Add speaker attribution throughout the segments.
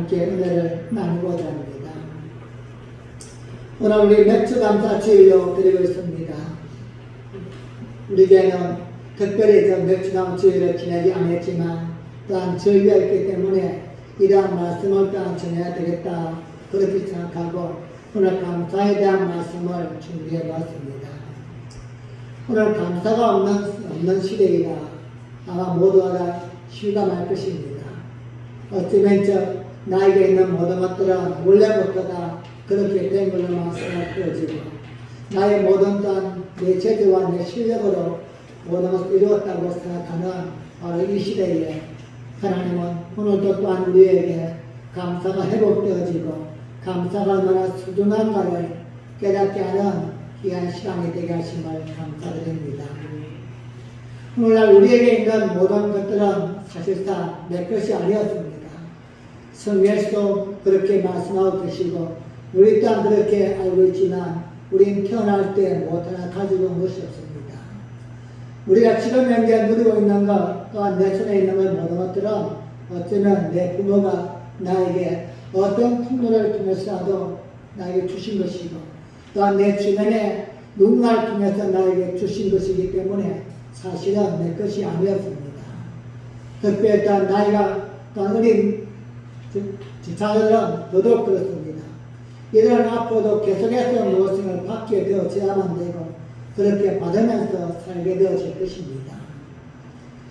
Speaker 1: 함께 은혜를 나누고자 합니다. 오늘 우리 맥주 감사 주일로 드리고 있습니다. 우리 교회는 특별히 맥주 감사 주일을 지내지 않았지만 또한 저희가 있기 때문에 이러한 말씀을 또한 전해야 되겠다 그렇게 생각하고 오늘 감사에 대한 말씀을 준비해 봤습니다. 오늘 감사가 없는 시대이라 아마 모두가 실감할 것입니다. 어쩌면 나에게 있는 모든 것들은 원래부터 다 그렇게 된 걸로만 생각되어지고 나의 모든 또한 내 재주와 내 실력으로 모든 것을 이루었다고 생각하는 바로 이 시대에 하나님은 오늘도 또한 우리에게 감사가 회복되어지고 감사가 얼마나 소중한가를 깨닫게 하는 귀한 시간이 되게 하심을 감사드립니다. 오늘날 우리에게 있는 모든 것들은 사실상 내 것이 아니었습니다. 성경에서도 그렇게 말씀하고 계시고 우리 또한 그렇게 알고 있지만 우리는 태어날 때 무엇 하나 가지고 온 것이 없습니다. 우리가 지금 현재 누리고 있는 것 또한 내 손에 있는 것 모든 것들은 어쩌면 내 부모가 나에게 어떤 통로를 통해서라도 나에게 주신 것이고 또한 내 주변에 누군가를 통해서 나에게 주신 것이기 때문에 사실은 내 것이 아니었습니다. 특별히 또한 나이가 또한 어린 지자들은 더더욱 그렇습니다. 이들은 앞으로도 계속해서 무엇을 받게 되어져야만 되고 그렇게 받으면서 살게 되어질 것입니다.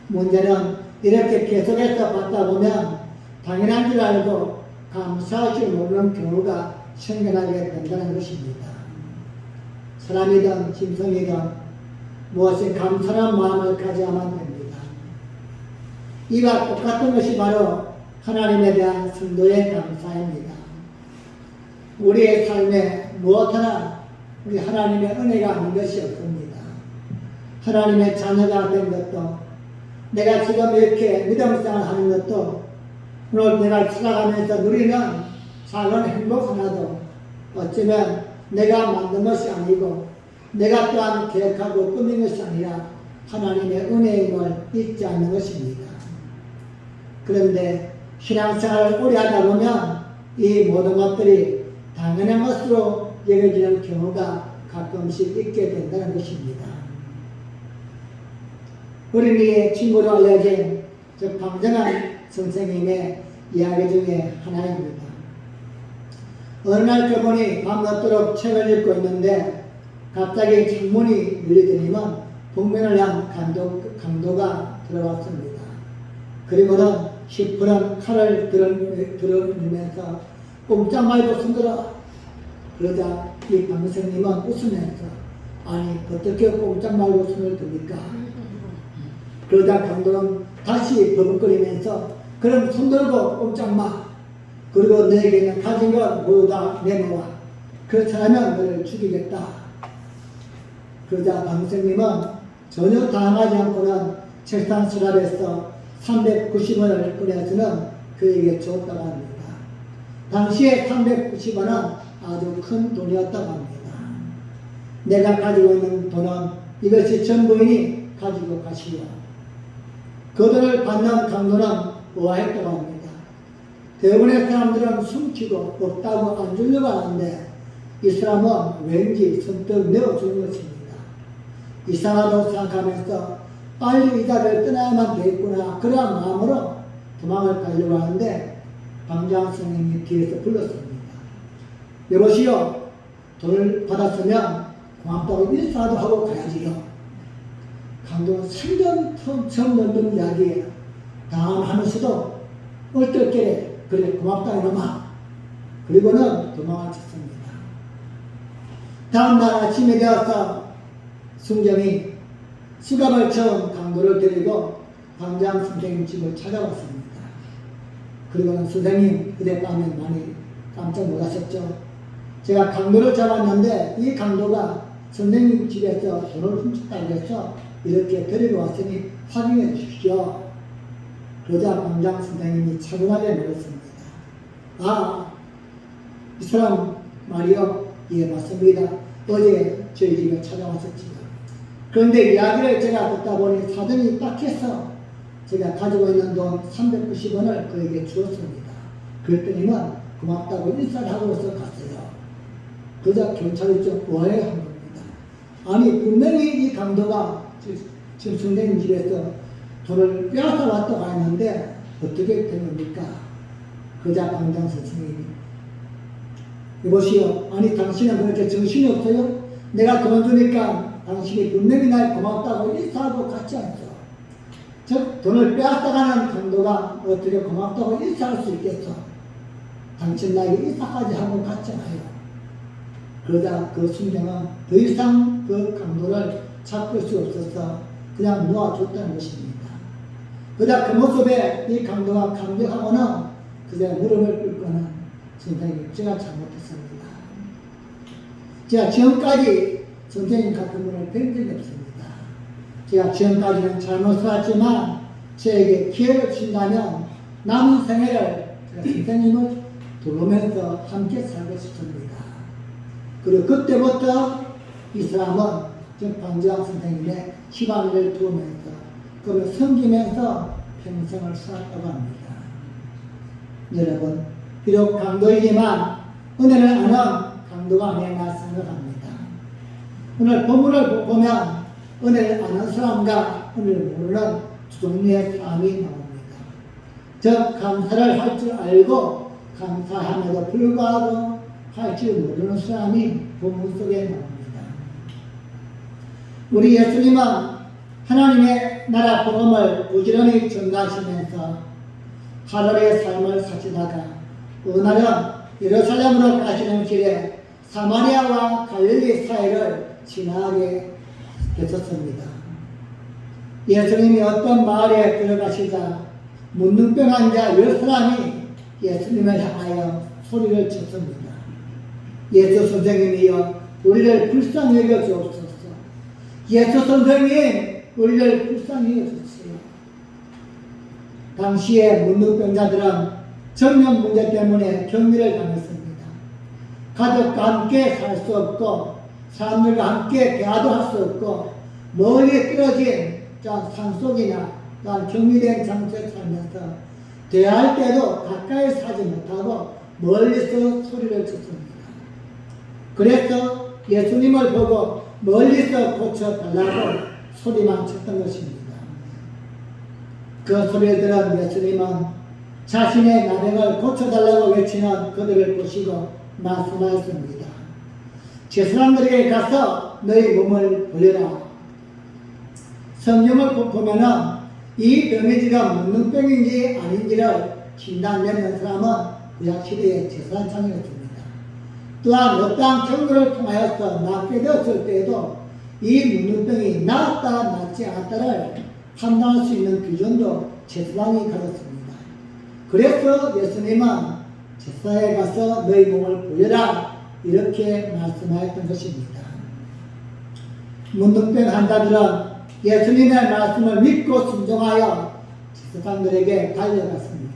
Speaker 1: 문제는 이렇게 계속해서 받다 보면 당연한 줄 알고 감사하지 못하는 경우가 생겨나게 된다는 것입니다. 사람이든 짐승이든 무엇이 감사한 마음을 가져야만 됩니다. 이와 똑같은 것이 바로 하나님에 대한 성도의 감사입니다. 우리의 삶에 무엇 하나 우리 하나님의 은혜가 아닌 것이 없습니다. 하나님의 자녀가 된 것도 내가 지금 이렇게 믿음생활 하는 것도 오늘 내가 살아가면서 누리는 작은 행복 하나도 어쩌면 내가 만든 것이 아니고 내가 또한 계획하고 꾸민 것이 아니라 하나님의 은혜임을 잊지 않는 것입니다. 그런데 신앙생활을 오래 하다 보면 이 모든 것들이 당연한 것으로 여겨지는 경우가 가끔씩 있게 된다는 것입니다. 어린이의 친구로 알려진 방정환 선생님의 이야기 중에 하나입니다. 어느 날 그분이 밤늦도록 책을 읽고 있는데 갑자기 창문이 열리더니만 북면을 향한 강도가 들어왔습니다. 그리고는 시퍼런 칼을 들어밀면서 꼼짝 말고 손들어. 그러자 이 방생님은 웃으면서 아니 어떻게 꼼짝 말고 손을 듭니까? 그러자 강도는 다시 버벅거리면서 그럼 손들고 꼼짝 마. 그리고 너에게는 가진 것 모두 다 내놓아. 그렇지 않으면 너를 죽이겠다. 그러자 방생님은 전혀 당하지 않고는 책상 서랍에서 390원을 꺼내서는 그에게 줬다고 합니다. 당시에 390원은 아주 큰 돈이었다고 합니다. 내가 가지고 있는 돈은 이것이 전부이니 가지고 가시오. 그 돈을 받는 강도는 우아했다고 합니다. 대부분의 사람들은 숨기고 없다고 안 주려고 하는데 이 사람은 왠지 선뜻 내어주는 것입니다. 이상하다고 생각하면서 빨리 이 자리를 떠나야만 되겠구나 그런 마음으로 도망을 가려고 하는데 방장 선생님이 뒤에서 불렀습니다. 여보시오, 돈을 받았으면 고맙다고 인사도 하고 가야지요. 강도는 생전 처음 듣는 이야기예요. 당황하면서도 얼떨결에 그래 고맙다 이놈아. 그리고는 도망을 쳤습니다. 다음날 아침에 되어서 순경이 수갑을 채운 강도를 데리고 방장 선생님 집을 찾아왔습니다. 그리고는 선생님 그대 밤에 많이 깜짝 놀라셨죠. 제가 강도를 잡았는데 이 강도가 선생님 집에서 돈을 훔쳤다고 해서 이렇게 데리고 왔으니 확인해 주십시오. 그러자 방장 선생님이 차분하게 물었습니다. 아, 이 사람 말이요? 예, 맞습니다. 어제 저희 집에 찾아왔었지요. 그런데 이야기를 제가 듣다 보니 사정이 딱해서 제가 가지고 있는 돈 390원을 그에게 주었습니다. 그랬더니만 고맙다고 인사를 하고서 갔어요. 그러자 경찰이 좀 오해한 겁니다. 아니 분명히 이 강도가 지금 선생님 집에서 돈을 빼앗아 왔다고 했는데 어떻게 된 겁니까? 그러자 방장 선생님이 여보시오, 아니 당신은 그렇게 정신이 없어요? 내가 돈 주니까 당신이 분명히 날 고맙다고 인사하고 갔지 않죠? 즉 돈을 빼앗아가는 강도가 어떻게 고맙다고 인사할 수 있겠어? 당신 나에게 인사까지 하고 갔잖아요. 그러자 그 순경은 더 이상 그 강도를 잡을 수 없어서 그냥 놓아줬다는 것입니다. 그러자 그 모습에 이 강도가 감격하고는 그제 무릎을 꿇고는 선생님 제가 잘못했습니다. 제가 지금까지 선생님 같은 분을 뵌 적이 없습니다. 제가 지금까지는 잘못을 했지만 저에게 기회를 주신다면 남은 생애를 제가 선생님을 돌보면서 함께 살고 싶습니다. 그리고 그때부터 이 사람은 방지왕 선생님의 시간을 두면서 그를 섬기면서 평생을 살았다고 합니다. 여러분, 비록 강도이지만 은혜를 아는 강도가 아니라 생각합니다. 오늘 본문을 보면 은혜를 아는 사람과 은혜를 모르는 두 종류의 사람이 나옵니다. 즉 감사를 할 줄 알고 감사함에도 불구하고 할 줄 모르는 사람이 본문 속에 나옵니다. 우리 예수님은 하나님의 나라 복음을 부지런히 전가하시면서 하늘의 삶을 사시다가 어느 날은 예루살렘으로 가시는 길에 사마리아와 갈릴리 사이를 지나게 되셨습니다. 예수님이 어떤 마을에 들어가시자 문둥병 환자 10사람이 예수님을 향하여 소리를 쳤습니다. 예수 선생님이여 우리를 불쌍히 여겨 주옵소서. 예수 선생님 우리를 불쌍히 여겨 주세요. 당시에 문둥병자들은 정력 문제 때문에 격리를 당했습니다. 가족과 함께 살 수 없고 사람들과 함께 대화도 할 수 없고 멀리 떨어진 산속이나 격리된 장소에 살면서 대화할 때도 가까이 사지 못하고 멀리서 소리를 쳤습니다. 그래서 예수님을 보고 멀리서 고쳐달라고 소리만 쳤던 것입니다. 그 소리를 들은 예수님은 자신의 나병을 고쳐달라고 외치는 그들을 보시고 말씀하였습니다. 제 사람들에게 가서 너희 몸을 보여라. 성경을 보면은 이 병의지가 문둥병인지 아닌지를 진단내는 사람은 구약시대의 제사장이었습니다. 또한 어떠한 경로를 통하여서 낫게 되었을 때에도 이 문둥병이 낫다 낫지 않았다를 판단할 수 있는 기준도 제사장이 가졌습니다. 그래서 예수님은 제사에 가서 너희 몸을 보여라 이렇게 말씀하였던 것입니다. 문둥병 환자들은 예수님의 말씀을 믿고 순종하여 제사장들에게 달려갔습니다.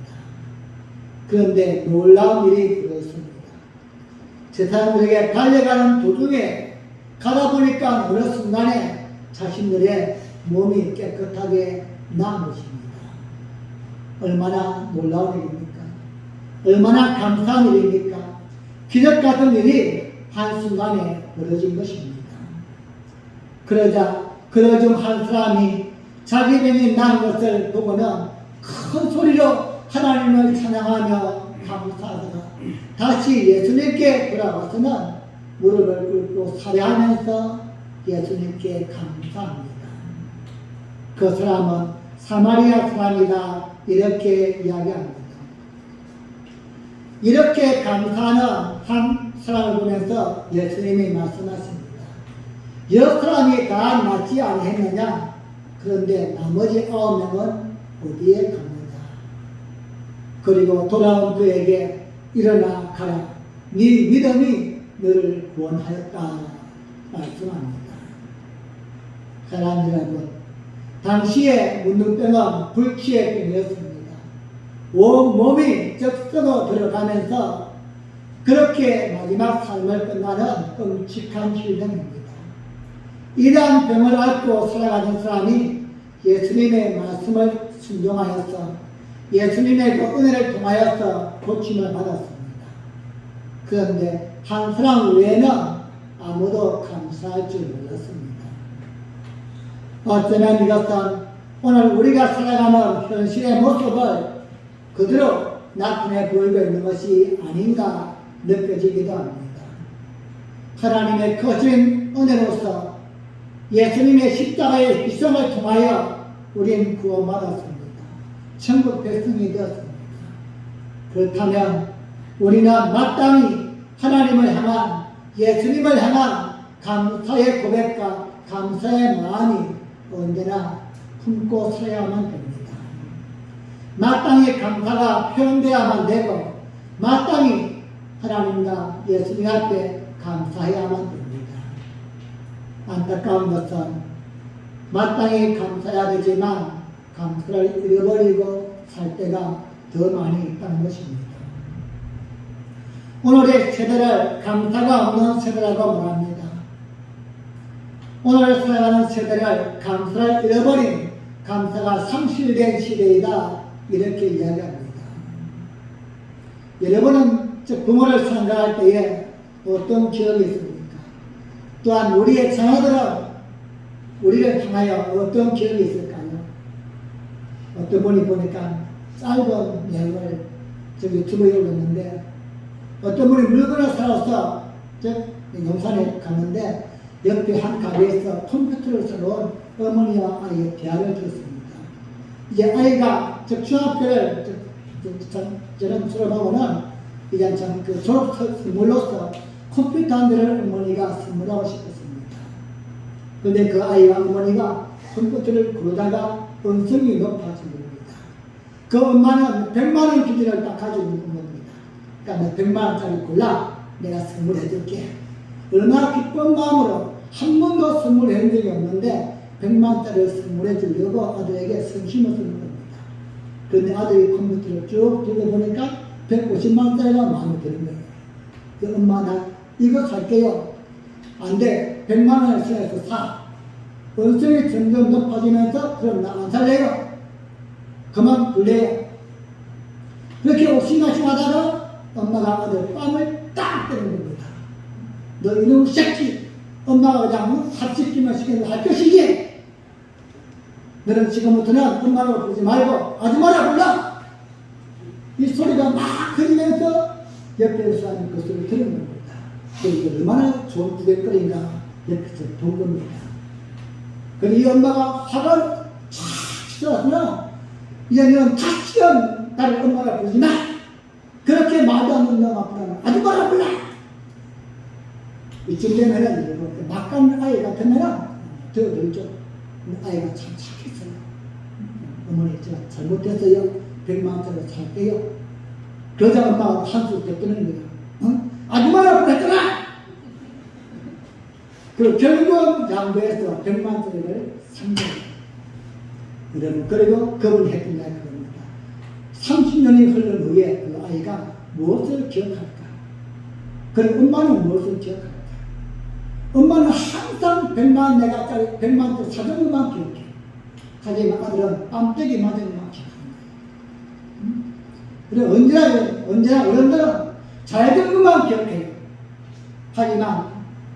Speaker 1: 그런데 놀라운 일이 벌어졌습니다. 제사장들에게 달려가는 도중에 가다 보니까 어느 순간에 자신들의 몸이 깨끗하게 나은 것입니다. 얼마나 놀라운 일입니까? 얼마나 감사한 일입니까? 기적 같은 일이 한순간에 벌어진 것입니다. 그러자 그 중 한 사람이 자기 병이 난 것을 보고는 큰 소리로 하나님을 찬양하며 감사하다가 다시 예수님께 돌아와서는 무릎을 꿇고 살해하면서 예수님께 감사합니다. 그 사람은 사마리아 사람이다 이렇게 이야기합니다. 이렇게 감사하는 한 사람을 보면서 예수님이 말씀하십니다. 10사람이 다 낫지 아니했느냐? 그런데 나머지 9명은 어디에 갔느냐? 그리고 돌아온 그에게 일어나 가라. 네 믿음이 너를 구원하였다 말씀합니다. 사랑하는 여러분, 당시에 문둥병은 불치의 병이었습니다. 온 몸이 적성으로 들어가면서 그렇게 마지막 삶을 끝나는 끔찍한 질병입니다. 이러한 병을 앓고 살아가는 사람이 예수님의 말씀을 순종하여서 예수님의 그 은혜를 통하여서 고침을 받았습니다. 그런데 한 사람 외에는 아무도 감사할 줄 몰랐습니다. 어쩌면 이것은 오늘 우리가 살아가는 현실의 모습을 그대로 나타내 보이고 있는 것이 아닌가 느껴지기도 합니다. 하나님의 거친 은혜로서 예수님의 십자가의 희생을 통하여 우리는 구원받았습니다. 천국 백성이 되었습니다. 그렇다면 우리는 마땅히 하나님을 향한, 예수님을 향한 감사의 고백과 감사의 마음이 언제나 품고 살아야만 됩니다. 마땅히 감사가 표현되어야만 되고 마땅히 하나님과 예수님 앞에 감사해야만 됩니다. 안타까운 것은 마땅히 감사해야 되지만 감사를 잃어버리고 살 때가 더 많이 있다는 것입니다. 오늘의 세대를 감사가 없는 세대라고 말합니다. 오늘 살아가는 세대를 감사를 잃어버린, 감사가 상실된 시대이다, 이렇게 이야기합니다. 여러분은 부모를 생각할 때에 어떤 기억이 있습니까? 또한 우리의 자녀들은 우리를 향하여 어떤 기억이 있을까요? 어떤 분이 보니까 짧은 내용을 유튜브에 올렸는데, 어떤 분이 물건을 사서 용산에 갔는데 옆에 한 가게에서 컴퓨터를 사러 온 어머니와 아이의 대화를 들었습니다. 이제 아이가 중학교를 저는 졸업하고는 이제 그 졸업 선물로서 컴퓨터 한 대를 어머니가 선물하고 싶었습니다. 그런데 그 아이와 어머니가 컴퓨터를 고르다가 음성이 높아진 겁니다. 그 엄마는 100만 원 기준을 딱 가지고 있는 겁니다. 그러니까 100만 원짜리 골라, 내가 선물해 줄게. 얼마나 기쁜 마음으로 한 번도 선물해 준 적이 없는데 100만 원짜리를 선물해 주려고 아들에게 성심을 쓰는 겁니다. 그런데 아들이 컴퓨터를 쭉 들여보니까 150만 원짜리가 마음에 드는 거예요. 그 엄마, 나 이거 살게요. 안 돼. 100만 원을 써서 사. 원성이 점점 높아지면서 그럼 나 안 살래요. 그만 둘래요. 그렇게 옥신각신하다가 엄마가 아들 뺨을 딱 때리는 겁니다. 너 이놈 새끼, 엄마가 그냥 삽시키면 시키면 할 것이지. 너는 지금부터는 엄마를 부르지 말고 아줌마라 불러. 이 소리가 막 커지면서 옆에서 하는 그 소리를 들은 겁니다. 그러니까 얼마나 좋은 구백거리인가 옆에서 본 겁니다. 그런데 이 엄마가 화가 쫙 치솟았으나 이제는 다시는 나를 엄마가 부르지 마. 그렇게 말도 안 듣는 아빠는 아줌마라 불러. 이쯤 되면은 이렇게 막간 아이 같으면은 들어들죠. 아이가 참 착했어요. 어머니 제가 잘못했어요. 100만 원짜리 살게요. 그러자 엄마가 한수 떼뜨는 거예요. 응? 아줌마라 불렀잖아. 그리고 결국은 양보해서 100만 원짜리를 산 거예요. 여러분, 그리고 그분이 했던 날 그겁니다. 30년이 흐른 후에 그 아이가 무엇을 기억할까? 그리고 엄마는 무엇을 기억할까? 엄마는 항상 100만 내가짜리 100만 원짜리 사준 것만 기억해. 하지만 아들은 뺨때기 맞은 것만 기억합니다. 그리고 언제나 어른들은 잘된 것만 기억해요. 하지만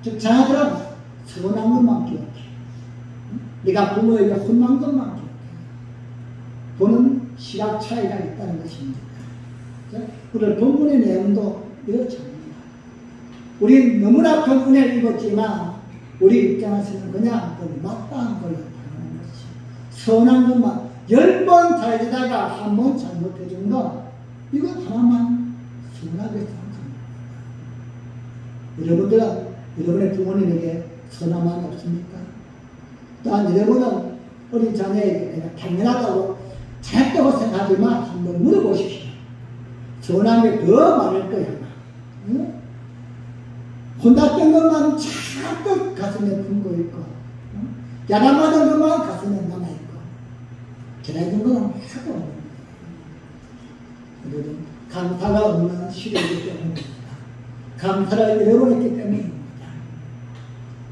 Speaker 1: 자녀들은 서운한 것만 기억해. 네가 부모에게 혼난 것만 기억해. 보는 시각 차이가 있다는 것입니다. 오늘 본문의 내용도 이렇습니다. 우린 너무나 큰 은혜를 입었지만 우리 입장에서는 그냥 마땅한 걸로 당하는 것이, 서운한 것만 10번 잘되다가 한 번 잘못해준 거, 이거 하나만 서운하게 생각합니다. 여러분들은 여러분의 부모님에게 서운한 마음이 없습니까? 또한 여러분은 어린 자녀에게 내가 당연하다고 잘했다고 생각하지만 한번 물어보십시오. 서운한 게 더 많을 거야. 응? 혼났던 것만 잔뜩 가슴에 품고 있고, 야단맞은 것만 가슴에 남아있고, 전해준 건 하나도 없는 거예요. 감사가 없는 시대이기 때문입니다. 감사를 잃어버렸기 때문입니다.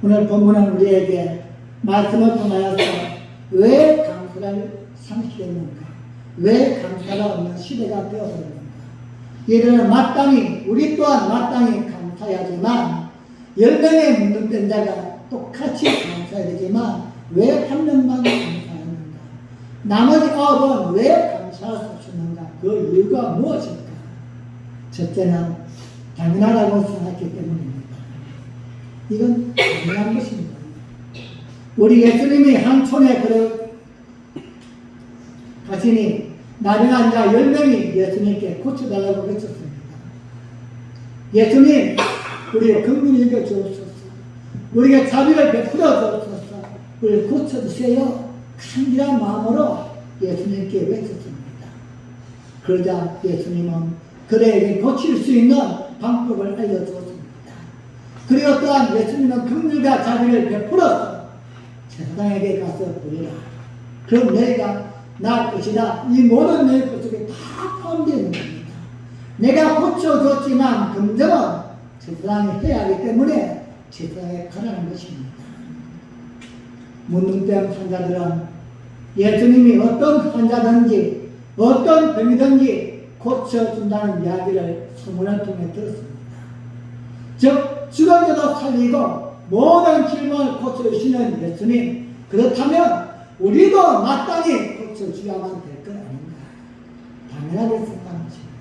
Speaker 1: 오늘 본문은 우리에게 말씀을 통하여서 왜 감사를 상실했는가, 왜 감사가 없는 시대가 되어버렸는가? 이들은 마땅히, 우리 또한 마땅히 감사해야지만 10명의 묻는 자가 똑같이 감사해야 되지만 왜 한 명만 감사하는가? 나머지 9은 왜 감사할 수 없었는가? 그 이유가 무엇일까? 첫째는 당연하다고 생각했기 때문입니다. 이건 당연한 것입니다. 우리 예수님이 한 촌에 가시니 나중에 자 10명이 예수님께 고쳐달라고 외쳤습니다. 예수님, 우리의 긍휼히 여겨 주옵소서. 우리에게 자비를 베풀어 주옵소서. 우리를 고쳐주세요. 간절한 마음으로 예수님께 외쳤습니다. 그러자 예수님은 그들에게 고칠 수 있는 방법을 알려주었습니다. 그리고 또한 예수님은 긍휼과 자비를 베풀어서 세상에게 가서 보이라. 그럼 너희가 나을 것이다. 이 모든 너희 것 속에 다 포함되어 있는 겁니다. 내가 고쳐줬지만 긍정은 세상에 해야 하기 때문에 세상에 가라는 것입니다. 문둥병 환자들은 예수님이 어떤 환자든지 어떤 병이든지 고쳐준다는 이야기를 소문을 통해 들었습니다. 즉 죽은 자도 살리고 모든 질병을 고쳐주시는 예수님, 그렇다면 우리도 마땅히 고쳐주야만 될 것 아닌가? 당연하게 생각하는 것입니다.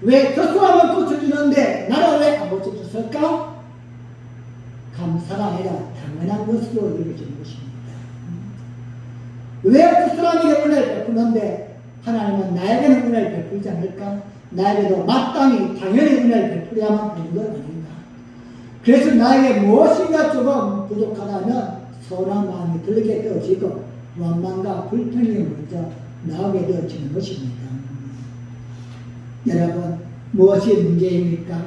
Speaker 1: 왜 저 사람은 고쳐주는데 나는 왜 안 고쳐줬을까? 감사가 아니라 당연한 것으로 여겨지는 것입니다. 왜 그 사람에게 은혜를 베푸는데 하나님은 나에게는 은혜를 베풀지 않을까? 나에게도 마땅히 당연히 은혜를 베풀어야만 되는 것 아닌가? 그래서 나에게 무엇인가 조금 부족하다면 서운한 마음이 들게 되어지고 원망과 불평이 먼저 나오게 되어지는 것입니다. 여러분, 무엇이 문제입니까?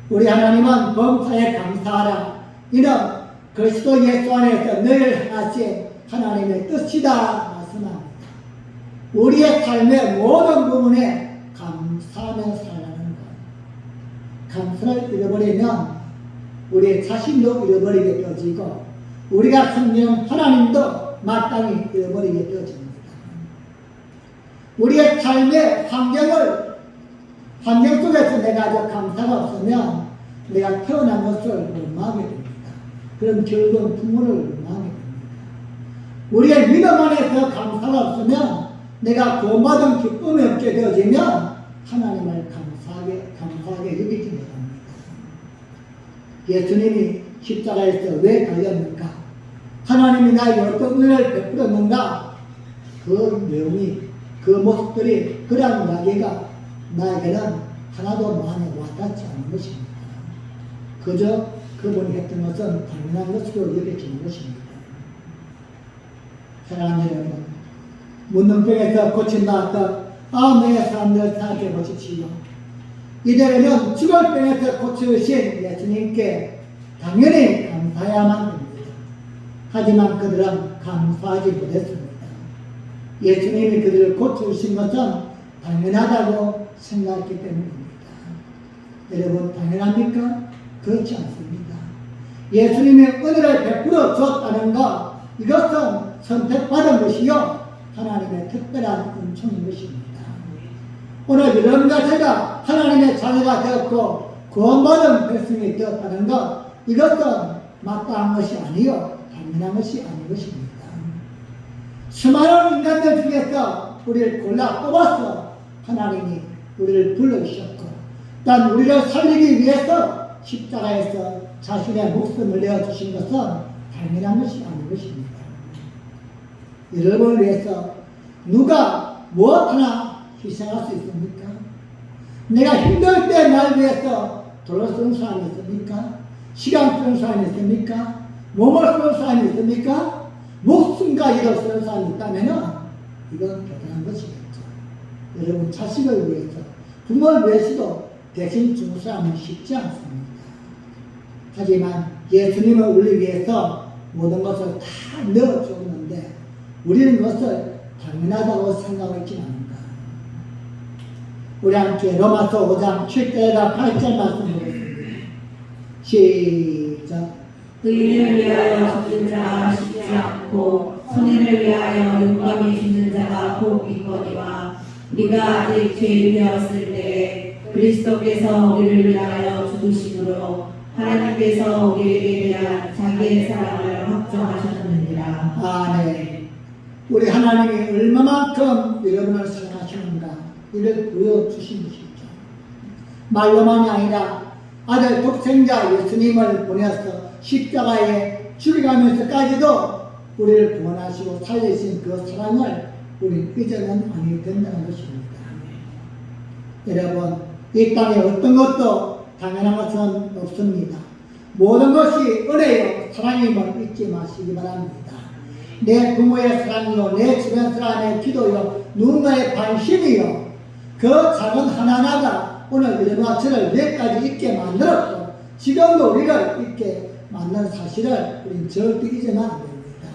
Speaker 1: 우리 하나님은 범사에 감사하라. 이는 그리스도 예수 안에서 너희를 하신 하나님의 뜻이다 말씀합니다. 우리의 삶의 모든 부분에 감사하며 살라는 것. 감사를 잃어버리면 우리의 자신도 잃어버리게 되어지고 우리가 섬기는 하나님도 마땅히 잃어버리게 되어집니다. 우리의 삶의 환경 속에서 내가 아주 감사가 없으면 내가 태어난 것을 원망하게 됩니다. 그럼 결국은 부모를 원망하게 됩니다. 우리의 믿음 안에서 감사가 없으면 내가 구원받은 기쁨이 없게 되어지면 하나님을 감사하게 여기지 못합니다. 예수님이 십자가에서 왜 달렸는가? 하나님이 나에게 어떤 은혜를 베풀었는가? 그 내용이, 그 모습들이, 그러한 이야기가 나에게는 하나도 마음에 와닿지 않은 것입니다. 그저 그분이 했던 것은 당연한 것으로 여겨지는 것입니다. 사랑하는 여러분, 문둥병에서 고친다었던 9명의 사람들 생각해 보십시오. 이들에게는 죽을 병에서 고치신 예수님께 당연히 감사해야만 됩니다. 하지만 그들은 감사하지 못했습니다. 예수님이 그들을 고쳐주신 것은 당연하다고 생각했기 때문입니다. 여러분, 당연합니까? 그렇지 않습니다. 예수님이 은혜를 베풀어 줬다는 것, 이것은 선택받은 것이요 하나님의 특별한 은총인 것입니다. 오늘 여러분과 제가 하나님의 자녀가 되었고 구원받은 백성이 되었다는 것, 이것은 마땅한 것이 아니요 당연한 것이 아닌 것입니다. 수많은 인간들 중에서 우리를 골라 뽑아서 하나님이 우리를 불러주셨고 또 우리를 살리기 위해서 십자가에서 자신의 목숨을 내어주신 것은 당연한 것이 아닌 것입니다. 여러분을 위해서 누가 무엇 하나 희생할 수 있습니까? 내가 힘들 때 날 위해서 돈을 쓰는 사람이 있습니까? 시간 쓰는 사람이 있습니까? 몸을 쓰는 사람이 있습니까? 목숨과 일을 쓰는 사람이 있다면 이건 대단한 것이겠죠. 여러분, 자식을 위해서, 부모를 위해서도 대신 주는 사람은 쉽지 않습니다. 하지만 예수님은 우리를 위해서 모든 것을 다 넣어주었는데 우리는 그것을 당연하다고 생각하고 있지는 않은가. 우리 함께 로마서 5장 7절과 8절 말씀 보겠습니다. 시작.
Speaker 2: 의인을 위하여 죽는 자 쉽지 않고 선인을 위하여 용감히 죽는 자가 곧 있거니와 우리가 아직 죄인 되었을 때에 그리스도께서 우리를 위하여 죽으심으로 하나님께서 우리에게 대한 자기의 사랑을 확정하셨느니라.
Speaker 1: 아멘. 우리 하나님이 얼마만큼 여러분을 사랑하시는가 이를 보여주신 것이죠. 말로만이 아니라 아들 독생자 예수님을 보내서 십자가에 죽여가면서까지도 우리를 구원하시고 살리신 그 사랑을 우리 잊어는 아니 된다는 것입니다. 여러분, 이 땅에 어떤 것도 당연한 것은 없습니다. 모든 것이 은혜요 사랑임을 잊지 마시기 바랍니다. 내 부모의 사랑이요, 내 주변 사람의 기도요, 누군가의 관심이요, 그 작은 하나하나가 오늘 여러분과 저를 여기까지 있게 만들었고 지금도 우리를 있게 만든 사실을 우리는 절대 잊으면 안 됩니다.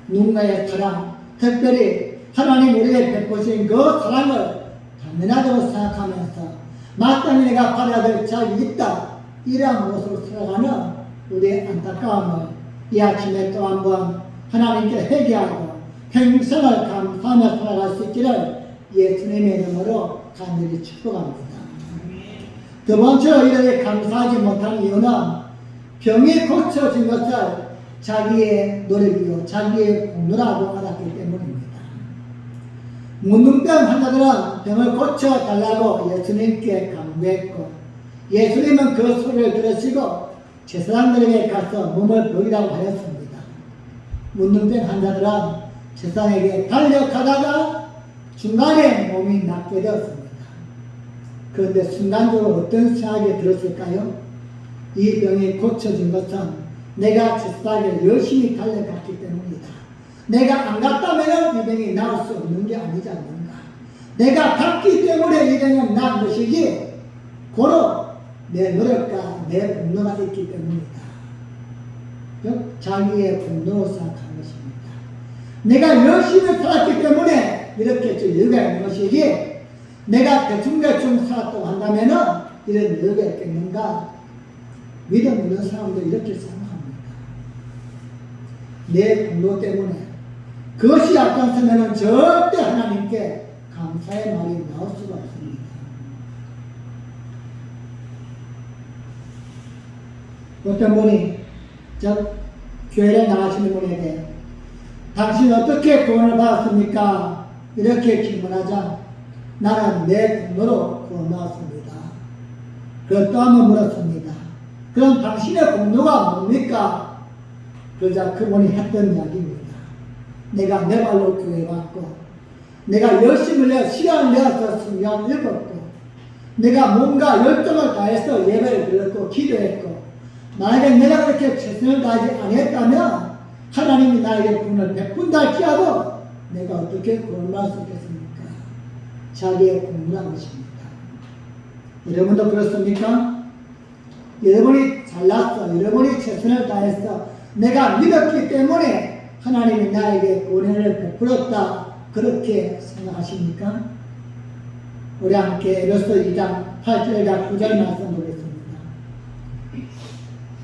Speaker 1: 누군가의 사랑, 특별히 하나님 우리에게 베푸신 그 사랑을 당연하다고 생각하면서 마땅히 내가 받아야 될 자격이 있다, 이러한 모습으로 살아가는 우리의 안타까움을 이 아침에 또 한번 하나님께 회개하고 평생을 감사하며 살아갈 수 있기를 예수님의 이름으로 간절히 축복합니다. 두 번째로 이렇게 감사하지 못한 이유는 병이 고쳐진 것을 자기의 노력이요 자기의 공로라고 알았기 때문입니다. 문둥병 환자들은 병을 고쳐달라고 예수님께 강구했고 예수님은 그 소리를 들으시고 제사장들에게 가서 몸을 먹이라고 하였습니다. 문둥병 환자들은 제사장에게 달려가다가 중간에 몸이 낫게 되었습니다. 그런데 순간적으로 어떤 생각이 들었을까요? 이 병이 고쳐진 것은 내가 제사장에게 열심히 달려갔기 때문이다. 내가 안 갔다면 이 병이 나을 수 없는 게 아니지 않는가. 내가 갔기 때문에 이 병은 나은 것이지 고로 내 노력과 내 분노가 있기 때문이다. 즉 자기의 분노로 생각한 것입니다. 내가 열심히 살았기 때문에 이렇게 여유가 있는 것이지 내가 대충대충 살았다고 한다면 이런 여유가 있겠는가. 믿음 있는 사람도 이렇게 생각합니다. 내 분노 때문에 그것이 앞장서면 절대 하나님께 감사의 말이 나올 수가 없습니다. 어떤 분이 교회에 나가시는 분에게 당신 어떻게 구원을 받았습니까? 이렇게 질문하자 나는 내 공로로 구원 받았습니다. 그리고 또 한번 물었습니다. 그럼 당신의 공로가 뭡니까? 그러자 그분이 했던 이야기입니다. 내가 내 발로 교회 왔고 내가 열심을 내어 시간을 내어서 성경을 읽었고 내가 뭔가 열정을 다해서 예배를 드렸고 기도했고 만약에 내가 그렇게 최선을 다하지 아니했다면 하나님이 나에게 구원을 베푼다 할지라도 내가 어떻게 구원을 받을 수 있겠습니까? 자기의 공로란 것입니다. 여러분도 그렇습니까? 여러분이 잘났어, 여러분이 최선을 다했어, 내가 믿었기 때문에 하나님이 나에게 구원을 베풀었다, 그렇게 생각하십니까? 우리 함께 에베소 2장 8절과 9절 말씀 보겠습니다.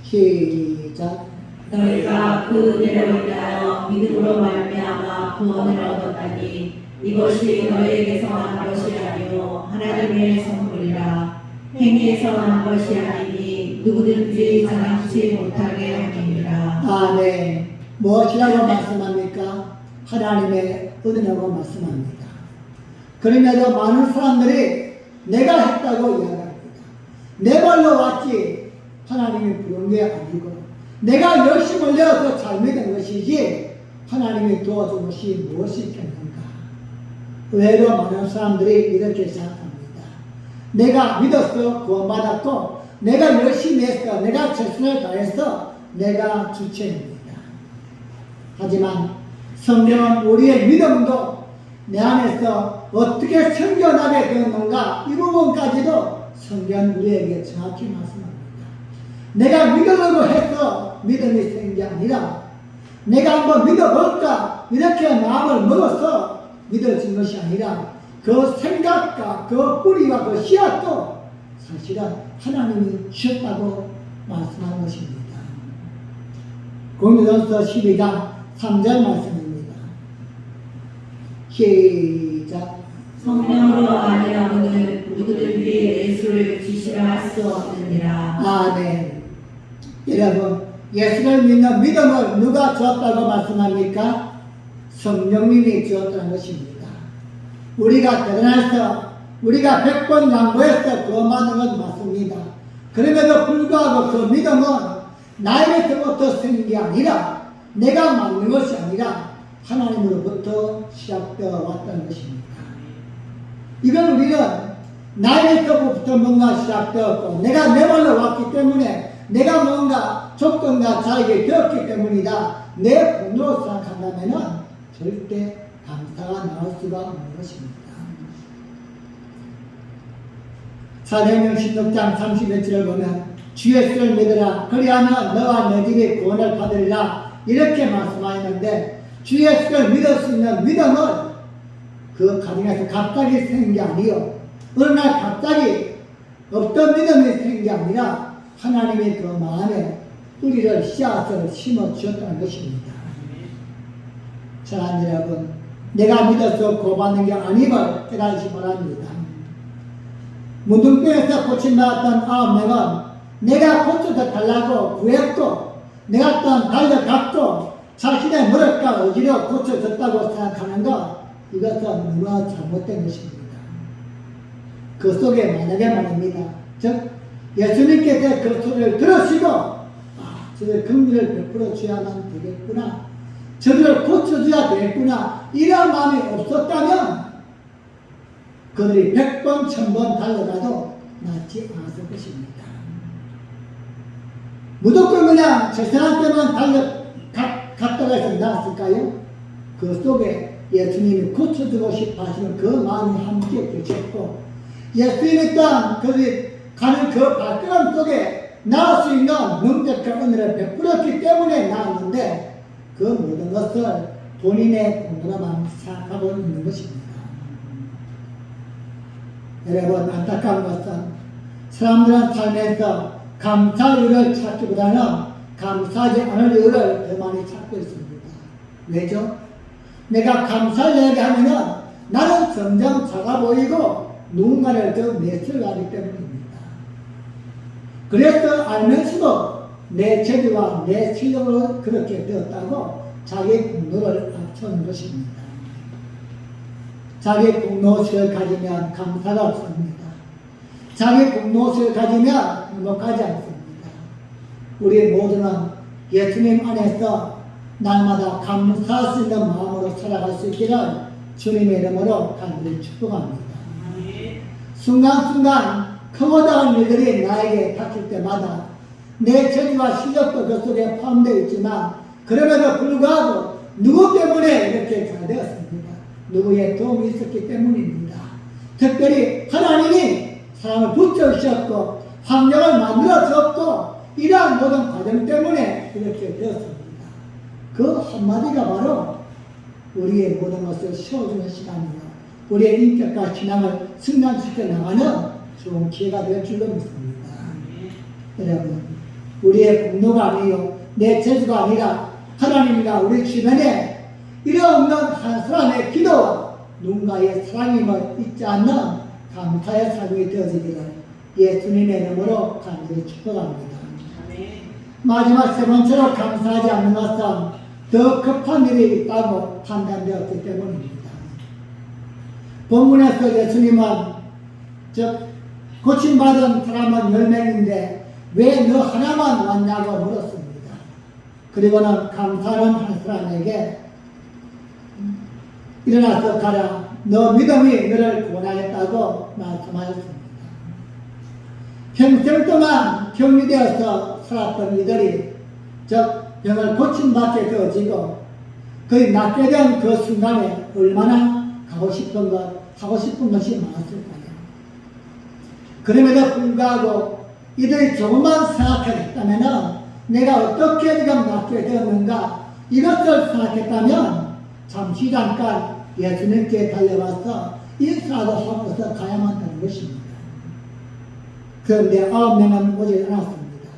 Speaker 1: 시작.
Speaker 2: 너희가 그 은혜를 위하여 믿음으로 말미암아 구원을 얻었다니 이것이 너희에게서 난 것이 아니요 하나님의 선물이라. 행위에서 난 것이 아니니 누구든지 자랑치 못하게 함이니라.
Speaker 1: 아멘. 무엇이라고 말씀합니까? 하나님의 은혜라고 말씀합니다. 그럼에도 많은 사람들이 내가 했다고 이야기합니다. 내 발로 왔지 하나님이 부른 게 아니고 내가 열심을 내어서 잘 믿은 것이지 하나님이 도와준 것이 무엇이 있겠는가. 의외로 많은 사람들이 이렇게 생각합니다. 내가 믿었어, 구원받았고 내가 열심히 했어, 내가 최선을 다해서 내가 주체입니다. 하지만 성경은 우리의 믿음도 내 안에서 어떻게 생겨나게 되었는가, 이 부분까지도 성경은 우리에게 정확히 말씀합니다. 내가 믿으려고 해서 믿음이 생긴 게 아니라 내가 한번 믿어볼까 이렇게 마음을 먹어서 믿어진 것이 아니라 그 생각과 그 뿌리와 그 씨앗도 사실은 하나님이 주셨다고 말씀하는 것입니다. 고린도전서 12장 3절 말씀입니다. 시작.
Speaker 2: 성령으로 아니하고는 누구들 위에 예수를 지시라 할 수 없느니라.
Speaker 1: 아멘. 여러분, 예수를 믿는 믿음을 누가 주었다고 말씀합니까? 성령님이 주었다는 것입니다. 우리가 대단해서 우리가 100번 양보해서 그거 만든 건 맞습니다. 그럼에도 불구하고 그 믿음은 나에게서부터 생긴 게 아니라 내가 만든 것이 아니라 하나님으로부터 시작되어 왔다는 것입니다. 이건 우리는 나에게서부터 뭔가 시작되었고 내가 내 말로 왔기 때문에 내가 뭔가 조건과 자에게 되었기 때문이다. 내 본으로 생각한다면 절대 감사가 나올 수가 없는 것입니다. 사도행전 16장 30절을 보면 주 예수를 믿으라 그리하면 너와 내 집이 구원을 받으리라 이렇게 말씀하였는데 주 예수를 믿을 수 있는 믿음은 그 가정에서 갑자기 생긴 게 아니요 어느 날 갑자기 없던 믿음이 생긴 게 아니라 하나님의 그 마음에 뿌리를 씨앗을 심어 주셨다는 것입니다. 사랑하는 여러분, 내가 믿어서 구원받는 게 아님을 깨달으시 바랍니다. 문둥병에서 고침받았던 9명은 내가 고쳐서 달라고 구했고 내가 또한 달려갔고 자신의 노력과 의지로 고쳐졌다고 생각하는 것 이것은 너무 잘못된 것입니다. 그 속에 만약에 말입니다. 즉 예수님께서 그 소리를 들으시고 저들 긍휼을 베풀어 줘야만 되겠구나 저들을 고쳐줘야 되겠구나 이런 마음이 없었다면 그들이 100번 1000번 달려가도 낫지 않았을 것입니다. 무조건 그냥 제사한테만 갔다가 해서 나았을까요? 그 속에 예수님이 고쳐주고 싶어 하시는 그 마음이 함께 계셨고 예수님이 또한 그들이 가는 그 발걸음 속에 나을 수 있는 능력과 은혜를 베풀었기 때문에 나았는데 그 모든 것을 본인의 공로만 생각하고 있는 것입니다. 여러분 안타까운 것은 사람들은 삶에서 감사 이유를 찾기보다는 감사하지 않을 이유를 더 많이 찾고 있습니다. 왜죠? 내가 감사를 얘기하면 나는 점점 작아 보이고 누군가를 더 매설하기 때문입니다. 그래서 알면서도 내 재주와 내 실력으로 그렇게 되었다고 자기 공로를 앞서는 것입니다. 자기 공로를 가지면 감사가 없습니다. 자기 공로를 가지면 행복하지 않습니다. 우리 모두는 예수님 안에서 날마다 감사할 수 있는 마음으로 살아갈 수 있기를 주님의 이름으로 간절히 축복합니다. 순간순간 크고 작은 일들이 나에게 닥칠 때마다 내 재주와 실력도 그 속에 포함되어 있지만 그럼에도 불구하고 누구 때문에 이렇게 잘 되었습니다. 누구의 도움이 있었기 때문입니다. 특별히 하나님이 사람을 붙여주셨고 환경을 만들어주었고 이러한 모든 과정 때문에 이렇게 되었습니다. 그 한마디가 바로 우리의 모든 것을 세워주는 시간이요 우리의 인격과 신앙을 승강시켜 나가는 좋은 기회가 될 줄로 믿습니다. 여러분 우리의 공로가 아니요 내 재주가 아니라 하나님과 우리 주변에 이런 없는 한 사람의 기도와 누군가의 사랑임을 잊지 않는 감사의 삶이 되어지기를 예수님의 이름으로 간절히 축복합니다. 마지막 세 번째로 감사하지 않는 것은 더 급한 일이 있다고 판단되었기 때문입니다. 본문에서 예수님은 즉 고침받은 사람은 10명인데 왜 너 하나만 왔냐고 물었습니다. 그리고는 감사하는 한 사람에게 일어나서 가라 너 믿음이 너를 구원하였다고 말씀하였습니다. 평생 동안 격리되어서 살았던 이들이 즉 병을 고침받게 되어지고 그의 낫게 된 그 순간에 얼마나 하고 싶은 것이 많았을까요? 그럼에도 불구하고 이들이 조금만 생각했다면 내가 어떻게 지금 낫게 되었는가 이것을 생각했다면 잠시 잠깐 예수님께 달려와서 인사도 하고서 가야만 하는 것입니다. 그런데 9명은 오지 않았습니다.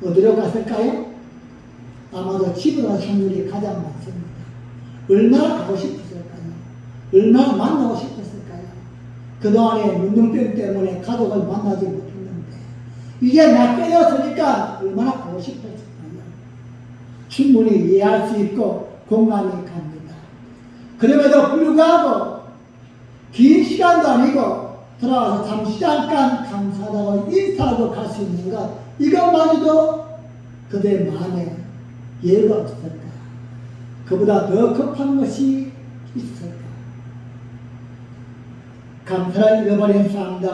Speaker 1: 어디로 갔을까요? 아마도 집으로 갈 확률이 가장 많습니다. 얼마나 가고 싶었을까요? 얼마나 만나고 싶었을까요? 그동안에 문둥병 때문에 가족을 만나지 못했는데 이제 낫게 되었으니까 얼마나 가고 싶었을까요? 충분히 이해할 수 있고 공감이 갑니다. 그럼에도 불구하고 긴 시간도 아니고 돌아와서 잠깐 감사하다고 인사하고 갈 수 있는 것, 이것마저도 그들의 마음에 예의가 없을까? 그보다 더 급한 것이 있을까? 감사를 잃어버린 사람들,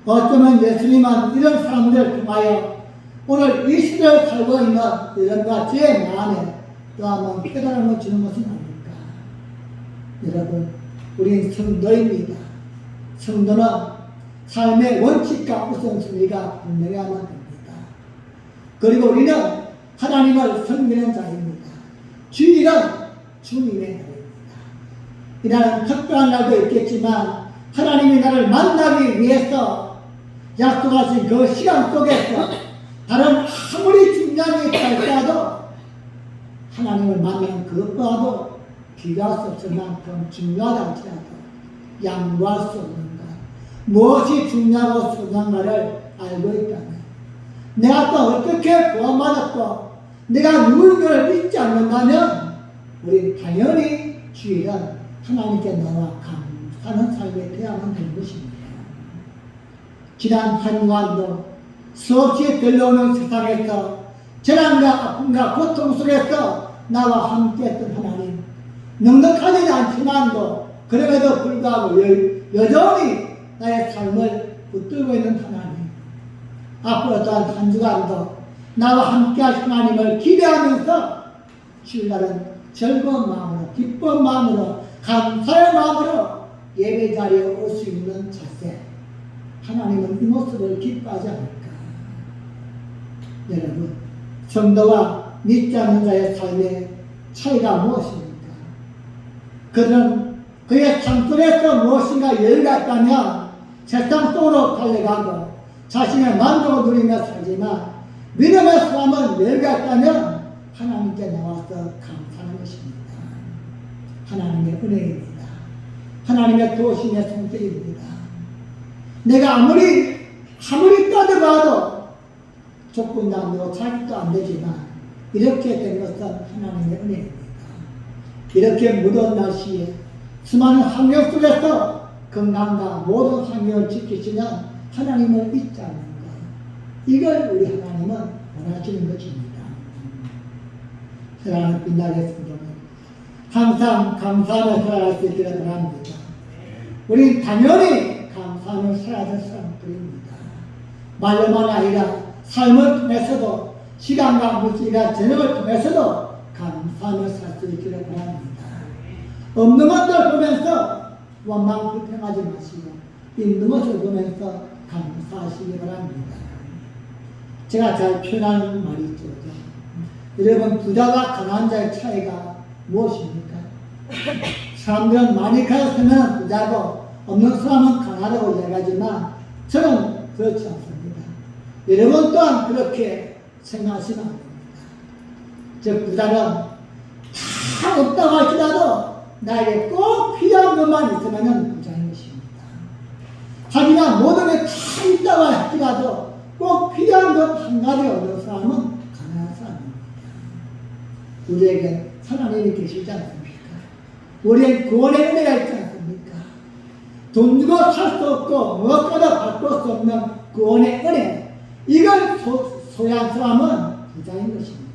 Speaker 1: 어쩌면 예수님은 이런 사람들을 통하여 오늘 이 시대를 살고 있는 여러분과 제 마음에 또 한번 깨달음을 주는 것은 아닐까? 여러분, 우리는 성도입니다. 성도는 삶의 원칙과 우선순위가 분명해야만 됩니다. 그리고 우리는 하나님을 섬기는 자입니다. 주일은 주님의 날입니다. 이날은 특별한 날도 있겠지만 하나님이 나를 만나기 위해서 약속하신 그 시간 속에서 다른 아무리 중요한 게 있다 할지라도 하나님을 만나는 그것과도 비교할 수 없을 만큼 중요하다 할지라도 양보할 수 없는 것, 무엇이 중요하고 소중한가를 알고 있다면 내가 또 어떻게 구원받았고 내가 누군가를 잊지 않는다면 우리 당연히 주일은 하나님께 나와 감사하는 삶이 되어야만 되는 것입니다. 지난 한 주간도 수없이 들려오는 세상에서 재난과 아픔과 고통 속에서 나와 함께했던 하나님, 넉넉하지는 않지만도 그럼에도 불구하고 여전히 나의 삶을 붙들고 있는 하나님, 앞으로 또한 한 주간도 나와 함께할 하나님을 기대하면서 주일날은 즐거운 마음으로, 기쁜 마음으로, 감사의 마음으로 예배 자리에 올 수 있는 자세, 하나님은 이 모습을 기뻐하지 않을까? 여러분, 성도와 믿지 않는 자의 삶의 차이가 무엇입니까? 그들은 그의 삶 속에서 무엇인가 여유가 있다면 세상 속으로 달려가고 자신의 만족을 누리며 살지만, 믿음의 사람은 여유가 있다면 하나님께 나와서 감사하는 것입니다. 하나님의 은혜입니다. 하나님의 도우심의 손길입니다. 내가 아무리 따져봐도 조건도 안 되고 자격도 안 되지만 이렇게 된 것은 하나님의 은혜입니다. 이렇게 무더운 날씨에 수많은 환경 속에서 건강과 모든 환경을 지키시는 하나님을 잊지 않는 것, 이걸 우리 하나님은 원하시는 것입니다. 사랑하는 빛나게 성도는 항상 감사하며 살아갈 수 있기를 바랍니다. 우리 당연히 감사하며 살아야 될 사람들입니다. 말로만 아니라 삶을 통해서도, 시간과 물질과 재능을 통해서도 감사하며 살 수 있기를 바랍니다. 없는 것들 보면서 원망 불평하지 마시고 있는 것을 보면서 감사하시기 바랍니다. 제가 잘 표현하는 말이 있죠. 여러분, 부자와 가난한 자의 차이가 무엇입니까? 사람들은 많이 가졌으면 부자고 없는 사람은 가난하다고 이야기하지만 저는 그렇지 않습니다. 여러분 또한 그렇게 생각하시면 안 됩니다. 저 부자는 다 없다고 할지라도 나에게 꼭 필요한 것만 있으면 부자인 것입니다. 하지만 모든 게 다 있다고 할지라도 꼭 필요한 것 한 가지 없는 사람은 가난한 사람입니다. 우리에게 하나님이 계시지 않습니까? 우리에게 구원의 은혜가 있지 않습니까? 돈 주고 살 수 없고 무엇보다 바꿀 수 없는 구원의 은혜, 이걸 소유한 사람은 부자인 것입니다.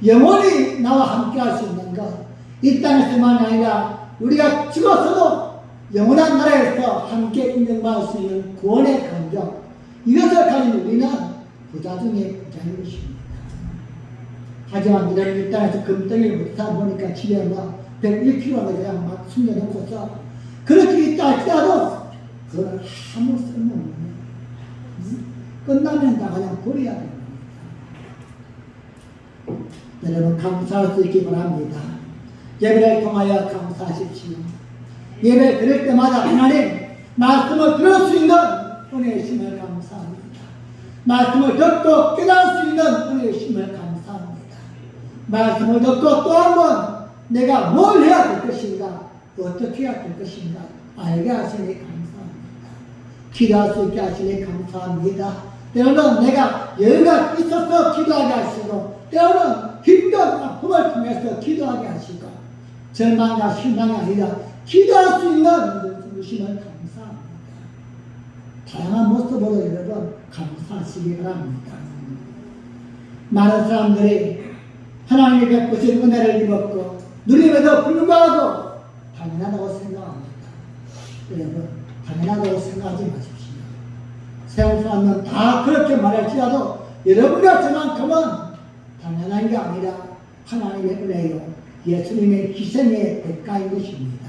Speaker 1: 영원히 나와 함께 할 수 있는 것, 이 땅에서만 아니라 우리가 죽어서도 영원한 나라에서 함께 인정받을 수 있는 구원의 감정, 이것을 가진 우리는 부자 중에 부자인 것입니다. 하지만 이런 이 땅에서 금덩이를 묻다 보니까 집에 막 101kg를 그냥 막 숨겨놓고서 그렇게 있다 할지라도 그건 아무 쓸모없는 거예요. 끝나면 다 그냥 버려야 됩니다. 여러분, 감사할 수 있기 바랍니다. 예배를 통하여 감사하십시오. 예배 드릴 때마다 하나님 말씀을 들을 수 있는 은혜의 심을 감사합니다. 말씀을 듣고 깨달을 수 있는 은혜의 심을 감사합니다. 말씀을 듣고 또 한 번 내가 뭘 해야 될 것인가, 어떻게 해야 될 것인가 알게 하시니 감사합니다. 기도할 수 있게 하시니 감사합니다. 때로는 내가 여유가 있어서 기도하게 하시고, 때로는 힘든 아픔을 통해서 기도하게 하시고, 절망과 실망이 아니라 기도할 수 있는 주심을 감사합니다. 다양한 모습으로 여러분 감사하시기 바랍니다. 많은 사람들이 하나님이 베푸신 은혜를 입었고 누림에도 불구하고 당연하다고 생각합니다. 여러분, 당연하다고 생각하지 마십시오. 세상 사람은 다 그렇게 말할지라도 여러분과 저만큼은 당연한 게 아니라 하나님의 은혜요, 예수님의 희생의 대가인 것입니다.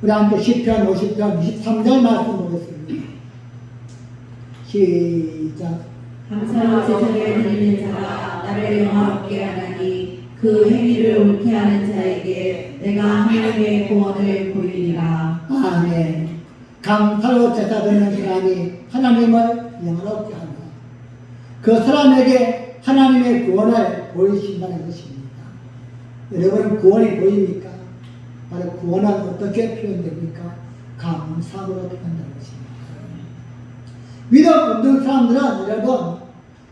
Speaker 1: 우리 함께 시편 50편 23절 말씀 보겠습니다. 시작.
Speaker 2: 감사로 제자리에 드리는 자가 나를 영화롭게 하나니 그 행위를 옳게 하는 자에게 내가 하나님의 구원을 보이리라.
Speaker 1: 아멘. 감사로 제사 드리는 사람이 하나님을 영화롭게 하며 그 사람에게 하나님의 구원을 보이신다는 것입니다. 여러분, 구원이 보입니까? 바로 구원은 어떻게 표현됩니까? 감사로 표현되는 것입니다. 믿음 없는 사람들은 여러분,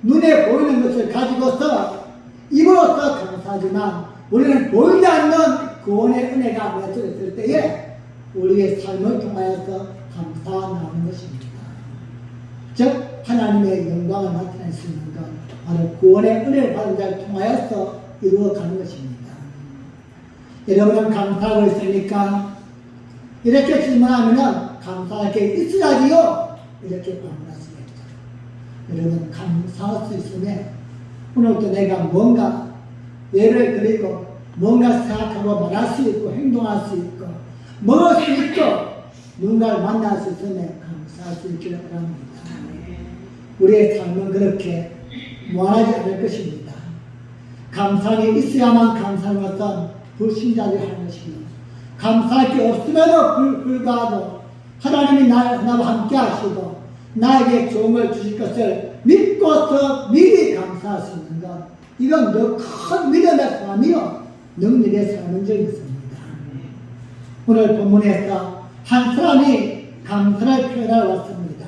Speaker 1: 눈에 보이는 것을 가지고서 입으로서 감사하지만 우리는 보이지 않는 구원의 은혜가 맺혀졌을 때에 우리의 삶을 통하여서 감사가 나오는 것입니다. 즉 하나님의 영광을 나타낼 수 있는 것, 바로 구원의 은혜를 받은 자를 통하여서 이루어가는 것입니다. 여러분은 감사하고 있습니까? 이렇게 질문하면 감사할 게 있어야지요, 이렇게 반문하시겠죠. 여러분, 감사할 수 있으면 오늘부터 내가 뭔가 예를 드리고 뭔가 생각하고 말할 수 있고 행동할 수 있고 먹을 수 있고 누군가를 만날 수 있으면 감사할 수 있기를 바랍니다. 우리의 삶은 그렇게 무한하지 않을 것입니다. 감사함이 있어야만 감사하는 것은 불신자들이 하는 것이고, 감사할 게 없음에도 불구하고 하나님이 나와 함께 하시고 나에게 좋은 걸 주실 것을 믿고서 미리 감사할 수 있는 것, 이건 더 큰 믿음의 삶이요 능력의 삶인 적이 있습니다. 오늘 본문에서 한 사람이 감사를 표현하러 왔습니다.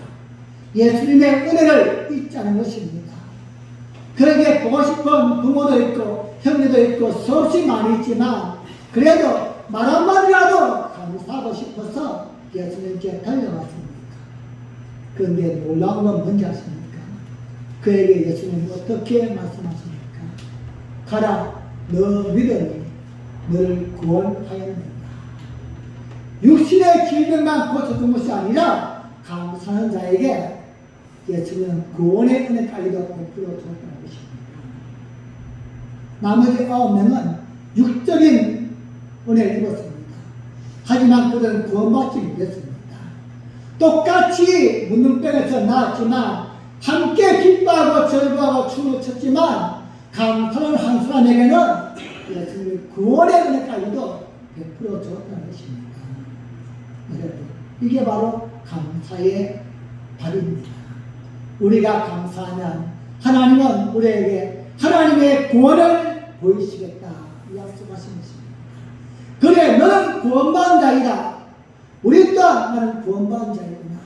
Speaker 1: 예수님의 은혜를 잊지 않은 것입니다. 그에게 보고 싶은 부모도 있고 형제도 있고 수없이 많이 있지만 그래도 말 한마디라도 감사하고 싶어서 예수님께 달려왔습니다. 그런데 놀라운 건 뭔지 아십니까? 그에게 예수님이 어떻게 말씀하십니까? 가라, 너 믿음이 너를 구원하였느니라. 육신의 질병만 고쳐준 것이 아니라 감사하는 자에게 예수님은 구원의 은혜까지도 베풀어 줬다는 것입니다. 나머지 9명은 육적인 은혜를 입었습니다. 하지만 그들은 구원받지 못했습니다. 똑같이 문둥병에서 나왔지만 함께 기뻐하고 절구하고 춤을 췄지만 감사를 한 사람에게는 예수님이 구원의 은혜까지도 베풀어 줬다는 것입니다. 여러분, 이게 바로 감사의 발입니다. 우리가 감사하면 하나님은 우리에게 하나님의 구원을 보이시겠다 약속하신 것입니다. 그래, 너는 구원받은 자이다. 우리 또한 나는 구원받은 자이구나.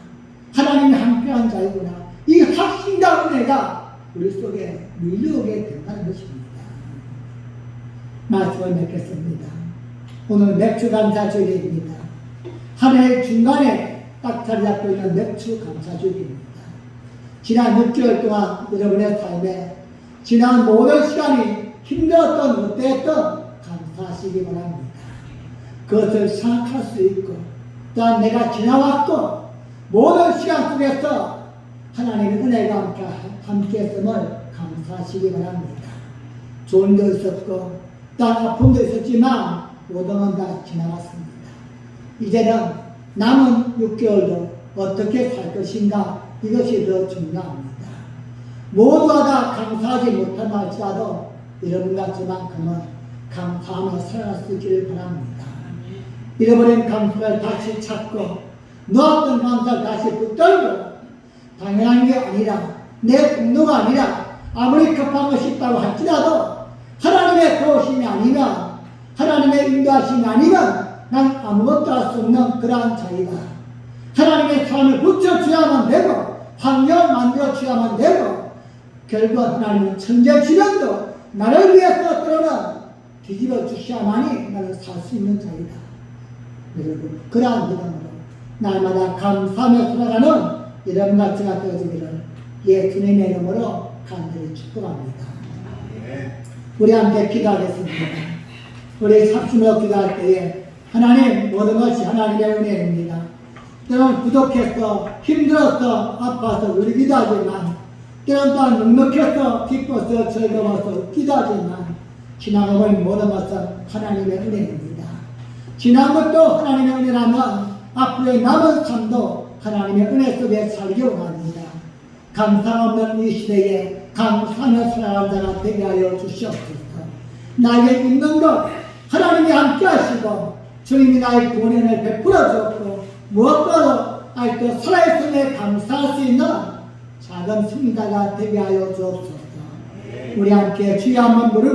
Speaker 1: 하나님이 함께한 자이구나. 이 확신과 은혜가 우리 속에 밀려오게 된다는 것입니다. 말씀을 맺겠습니다. 오늘 맥주 감사 주일입니다. 한 해의 중간에 딱 자리 잡고 있는 맥주 감사 주일입니다. 지난 6개월 동안 여러분의 삶에 지난 모든 시간이 힘들었던 어땠던 감사하시기 바랍니다. 그것을 생각할 수 있고 또한 내가 지나왔고 모든 시간 속에서 하나님의 은혜가 함께 했음을 감사하시기 바랍니다. 좋은 도 있었고 또한 아픔도 있었지만 모든 건 다 지나갔습니다. 이제는 남은 6개월도 어떻게 살 것인가, 이것이 더 중요합니다. 모두가 다 감사하지 못한다 할지라도 여러분과 저만큼은 감사하며 살아갈 수 있기를 바랍니다. 잃어버린 감사를 다시 찾고 놓았던 감사를 다시 붙들고 당연한 게 아니라 내 분노가 아니라 아무리 급한 것이 있다고 할지라도 하나님의 도우심이 아니면, 하나님의 인도하심이 아니면 난 아무것도 할 수 없는 그러한 자이다. 하나님의 사람을 붙여줘야만 되고 환경을 만들어줘야만 되고 결국 하나님은 천재지변도 나를 위해서 때로는 뒤집어 주셔야만이 나는 살 수 있는 자이다. 여러분, 그러한 믿음으로 날마다 감사하며 살아가는 여러분과 제가 되어지기를 예수님의 이름으로 간절히 축복합니다. 우리 함께 기도하겠습니다. 우리 sab심으로 기도할 때에 하나님, 모든 것이 하나님의 은혜입니다. 때로는 부족해서 힘들어서 아파서 우리 기도하지만 때로는 또한 넉넉해서 기뻐서 즐거워서 웃기도 하지만 지나가버린 모든 것은 하나님의 은혜입니다. 지난 것도 하나님의 은혜라면 앞으로의 남은 삶도 하나님의 은혜 속에 살기 원합니다. 감사 없는 이 시대에 감사하며 살아가는 자가 되게 하여 주시옵소서. 나에게 있는 것 하나님이 함께 하시고 주님이 나의 구원을 베풀어 주었고 무엇보다도 아직도 살아있음에 감사할 수 있는 작은 승리자가 되게 하여 주옵소서. 우리 함께 주여 한번 부르고